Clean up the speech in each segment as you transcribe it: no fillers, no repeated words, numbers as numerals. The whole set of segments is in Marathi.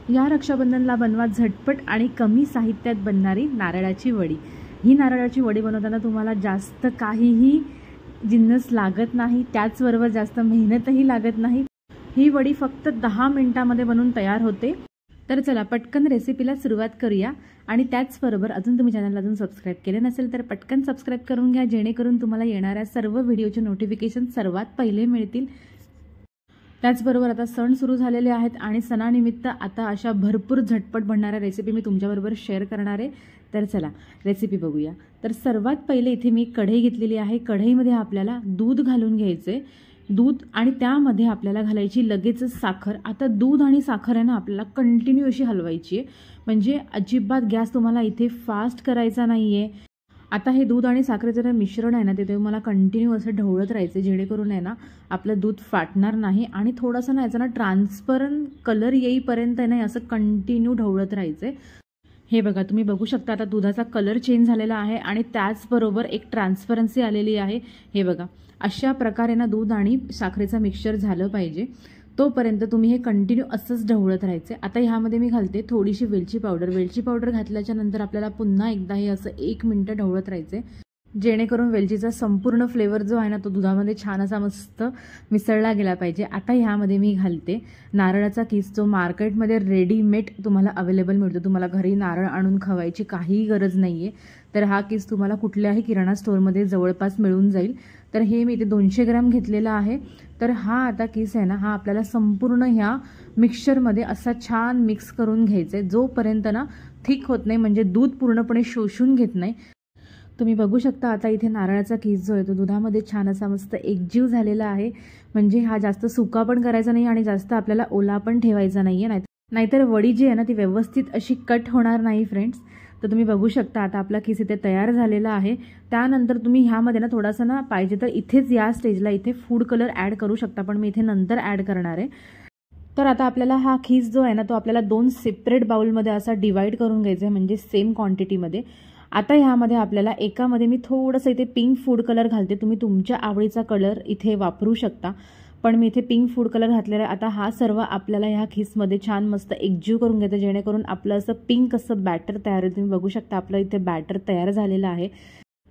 या रक्षाबंधनला बनवा झटपट आणि कमी साहित्यात बनणारी नारळाची वडी। ही नारळाची वडी बनवताना तुम्हाला जास्त काहीही जिन्नस लागत नाही, त्याचबरोबर जास्त मेहनतही लागत नाही। ही वडी फक्त 10 मिनिटांमध्ये बनून तयार होते। तर चला पटकन रेसिपीला सुरुवात करूया। आणि त्याचबरोबर अजून तुम्ही चॅनलला अजून सबस्क्राइब केले नसेल तर पटकन सबस्क्राइब करून घ्या, जेणेकरून तुम्हाला येणाऱ्या सर्व व्हिडिओचे नोटिफिकेशन सर्वात पहिले मिळतील। त्याचबरोबर आता सण सुरू झालेले आहेत आणि सणानिमित्त आता अशा भरपूर झटपट बनणाऱ्या रेसिपी मी तुमच्याबरोबर शेअर करणार आहे। तर चला रेसिपी बघूया। तर सर्वात पहिले इथे मी कढई घेतलेली आहे। कढईमध्ये आपल्याला दूध घालून घ्यायचे, दूध आणि त्यामध्ये आपल्याला घालायची लगेच साखर। आता दूध आणि साखर आहे ना आपल्याला कंटिन्यू अशी हलवायची आहे, म्हणजे अजिबात गॅस तुम्हाला इथे फास्ट करायचा नाहीये। आता हे दूध आणि साखरेचं मिश्रण आहे ना ते तुम्हाला कंटिन्यू असं ढवळत राहायचं, जेणेकरून आहे ना आपलं दूध फाटणार नाही आणि थोडंसं ना याचा ना ट्रान्सपरंट कलर येईपर्यंत आहे ना असं कंटिन्यू ढवळत राहायचं। हे बघा तुम्ही बघू शकता आता दुधाचा कलर चेंज झालेला आहे आणि त्याचबरोबर एक ट्रान्सपरन्सी आलेली आहे। हे बघा अशा प्रकारे ना दूध आणि साखरेचं मिक्सचर झालं पाहिजे, तोपर्यंत तुम्ही हे कंटिन्यू असंच ढवळत राहायचे। आता ह्यामध्ये मी घालते थोडीशी वेलची पावडर। वेलची पावडर घातल्याच्या नंतर आपल्याला पुन्हा एकदा हे असं 1 मिनिट ढवळत राहायचे, जेणेकरून वेलचीचा संपूर्ण फ्लेवर जो आहे ना तो दुधामध्ये छान असा मस्त मिसळला गेला पाहिजे। आता ह्यामध्ये मी घालते नारळाचा किस, जो मार्केटमध्ये रेडीमेड तुम्हाला अवेलेबल मिळतो। तुम्हाला घरी नारळ आणून खवायची काहीही गरज नाहीये। तर हा किस तुम्हाला कुठल्याही किराणा स्टोअरमध्ये जवळपास मिळून जाईल। तर हे मी इथे 200 ग्रॅम घेतलेला आहे। तर हा आता किस आहे ना हा आपल्याला संपूर्ण ह्या मिक्सचरमध्ये असा छान मिक्स करून घ्यायचा आहे, जोपर्यंत ना थिक होत नाही, म्हणजे दूध पूर्णपणे शोषून घेत नाही। तुम्ही बघू शकता आता इथे नारळाचा किस जो आहे तो दुधामध्ये छान असा मस्त एकजीव झालेला आहे, म्हणजे हा जास्त सुका पण करायचा नाही आणि जास्त आपल्याला ओला पण ठेवायचा नाहीये, नाहीतर वडी जी आहे ना ती व्यवस्थित अशी कट होणार नाही फ्रेंड्स। तर तुम्ही बघू शकता आता आपला किस इथे तयार झालेला आहे। त्यानंतर तुम्ही ह्यामध्ये ना थोडासा ना पाहिजे तर इथेच या स्टेजला इथे फूड कलर ॲड करू शकता, पण मी इथे नंतर ॲड करणार आहे। तर आता आपल्याला हा खीस जो आहे ना तो आपल्याला 2 सेपरेट बाउलमध्ये असा डिवाइड करून घ्यायचा आहे, म्हणजे सेम क्वांटिटीमध्ये। आता ह्यामध्ये आपल्याला एकामध्ये मी थोडंसं इथे पिंक फूड कलर घालते, तुम्ही तुमच्या आवडीचा कलर इथे वापरू शकता, पण मी इथे पिंक फूड कलर घातलेला आहे। आता हा सर्व आपल्याला ह्या खीसमध्ये छान मस्त एकजीव करून घ्यायचं, जेणेकरून आपलं असं पिंक असं बॅटर तयार होईल। तुम्ही बघू शकता आपलं इथे बॅटर तयार झालेलं आहे।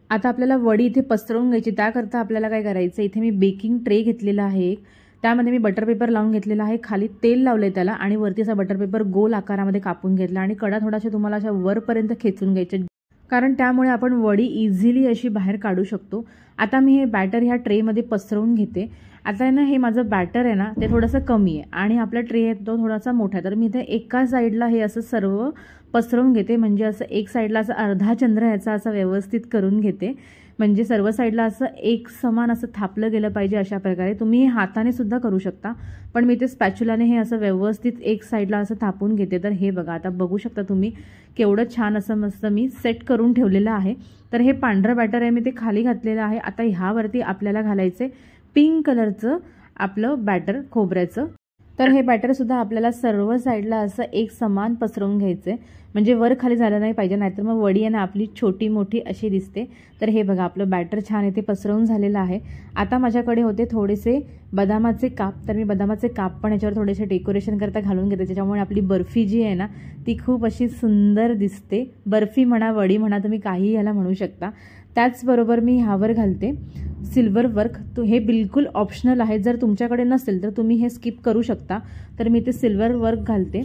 आता आपल्याला वडी इथे पसरवून घ्यायची, त्याकरता आपल्याला काय करायचं, इथे मी बेकिंग ट्रे घेतलेला आहे एक, त्यामध्ये मी बटर पेपर लावून घेतलेला आहे, खाली तेल लावलंय त्याला आणि वरती असा बटर पेपर गोल आकारामध्ये कापून घेतला आणि कडा थोडाशा तुम्हाला अशा वरपर्यंत खेचून घ्यायचे, कारण त्यामुळे आपण वडी इझिली अशी बाहेर काढू शकतो। आता मी हे बॅटर ह्या ट्रेमध्ये पसरवून घेते। आता आहे ना हे माझं बॅटर आहे ना ते थोडंसं कमी आहे आणि आपला ट्रे आहे तो थोडासा मोठा आहे, तर मी इथे एका साईडला हे असं सर्व पसरवून घेते, म्हणजे असं एक साईडला असं अर्धा चंद्र ह्याचा असं व्यवस्थित करून घेते, म्हणजे सर्व साईडला असं एक समान असं थापलं गेलं पाहिजे। अशा प्रकारे तुम्ही हे हाताने सुद्धा करू शकता, पण मी ते स्पॅच्युलाने हे असं व्यवस्थित एक साईडला असं थापून घेते। तर हे बघा आता बघू शकता तुम्ही केवढं छान असं मस्त मी सेट करून ठेवलेलं आहे। तर हे पांढरं बॅटर आहे मी ते खाली घातलेलं आहे। आता ह्यावरती आपल्याला घालायचे पिंक कलरचं आपलं बॅटर खोबऱ्याचं। तर हे बॅटर सुद्धा आपल्याला सर्व साईडला असं एक समान पसरवून घ्यायचंय, म्हणजे वर खाली झालं नाही पाहिजे, नाहीतर मग वडी आहे ना आपली छोटी मोठी अशी दिसते। तर हे बघा आपलं बॅटर छान इथे पसरवून झालेलं आहे। आता माझ्याकडे होते थोडेसे बदामाचे काप, तर मी बदामाचे काप पण याच्यावर थोडेसे डेकोरेशन करता घालून घेते, त्याच्यामुळे आपली बर्फी जी आहे ना ती खूप अशी सुंदर दिसते। बर्फी म्हणा वडी म्हणा तुम्ही काही याला म्हणू शकता। त्याचबरोबर मी ह्यावर घालते सिल्वर वर्क, तो हे बिलकुल ऑप्शनल आहे, जर तुमच्याकडे नसेल तर तुम्ही हे स्किप करू शकता। तर मी ते सिल्वर वर्क घालते।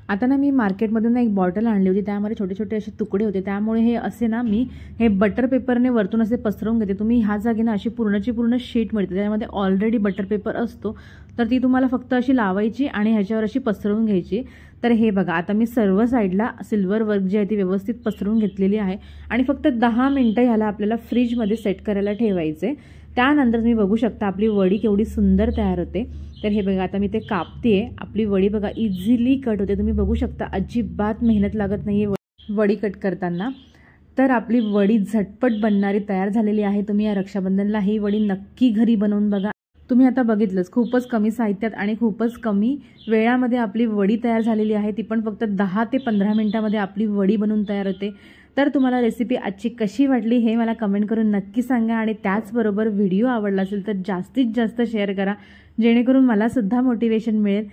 आता ना मी मार्केटमधून एक बॉटल आणली होती, त्यामध्ये छोटे छोटे असे तुकडे होते, त्यामुळे हे असे ना मी हे बटर पेपरने वरतून असे पसरवून घेते। तुम्ही ह्या जागी ना अशी पूर्णची पूर्ण शीट मिळते, त्यामध्ये ऑलरेडी बटर पेपर असतो, तर ती तुम्हाला फक्त अशी लावायची आणि ह्याच्यावर अशी पसरवून घ्यायची। तर हे बघा आता मी सर्व साईडला सिल्वर वर्क जी आहे ती व्यवस्थित पसरवून घेतलेली आहे आणि फक्त 10 मिनिटं ह्याला आपल्याला फ्रीजमध्ये सेट करायला ठेवायचे। त्यानंतर तुम्ही बघू शकता आपली वडी केवढी सुंदर तयार होते। तर हे बघा आता मी ते कापतेय, आपली वडी बघा इझिली कट होते, तुम्ही बघू शकता अजिबात मेहनत लागत नाहीये वडी कट करताना। तर आपली वडी झटपट बनणारी तयार झालेली आहे। तुम्ही या रक्षाबंधनला ही वडी नक्की घरी बनवून बघा। तुम्ही आता बघितलंच खूपच कमी साहित्यात आणि खूपच कमी वेळामध्ये आपली वडी तयार झालेली आहे, ती पण फक्त 10 ते 15 मिनिटांमध्ये आपली वडी बनवून तयार होते। तर तुम्हाला रेसिपी आजची कशी वाटली हे मला कमेंट करून नक्की सांगा आणि त्याचबरोबर व्हिडिओ आवडला असेल तर जास्तीत जास्त शेअर करा, जेणेकरून मला सुद्धा मोटिवेशन मिळेल।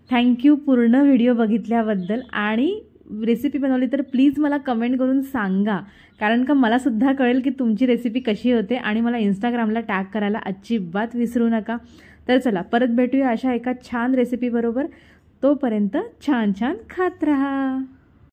थँक्यू पूर्ण व्हिडिओ बघितल्याबद्दल. आणि रेसिपी बनवली तर प्लीज मला कमेंट करून सांगा, कारण का मलासुद्धा कळेल की तुमची रेसिपी कशी होते. आणि मला इंस्टाग्रामला टॅग करायला अजिबात विसरू नका. तर चला परत भेटूया अशा एका छान रेसिपीबरोबर. तोपर्यंत छान छान खात राहा.